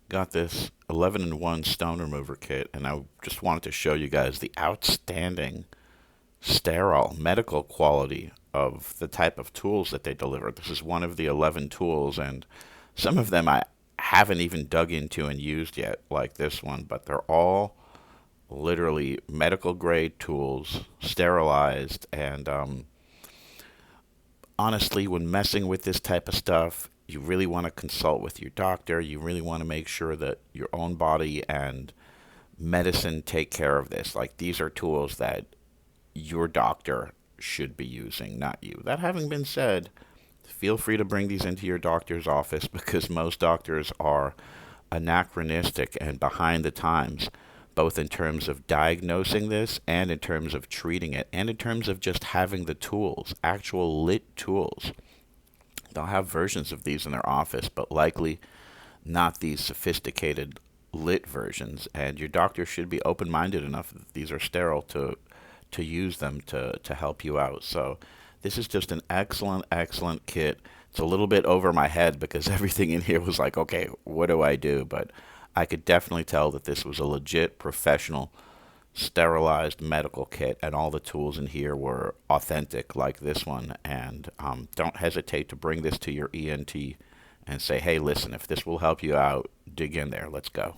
got this 11-in-1 stone remover kit, and I just wanted to show you guys the outstanding sterile medical quality of the type of tools that they deliver. This is one of the 11 tools, and some of them I haven't even dug into and used yet, like this one, but they're all literally medical grade tools, sterilized, and honestly, when messing with this type of stuff, you really want to consult with your doctor. You really want to make sure that your own body and medicine take care of this. Like, these are tools that your doctor should be using, not you. That having been said, feel free to bring these into your doctor's office because most doctors are anachronistic and behind the times, both in terms of diagnosing this and in terms of treating it, and in terms of just having the tools, actual lit tools. They'll have versions of these in their office, but likely not these sophisticated lit versions. And your doctor should be open minded enough that these are sterile to use them to help you out. So this is just an excellent, excellent kit. It's a little bit over my head because everything in here was like, okay, what do I do? But I could definitely tell that this was a legit professional sterilized medical kit, and all the tools in here were authentic like this one. And don't hesitate to bring this to your ENT and say, hey, listen, if this will help you out, dig in there. Let's go.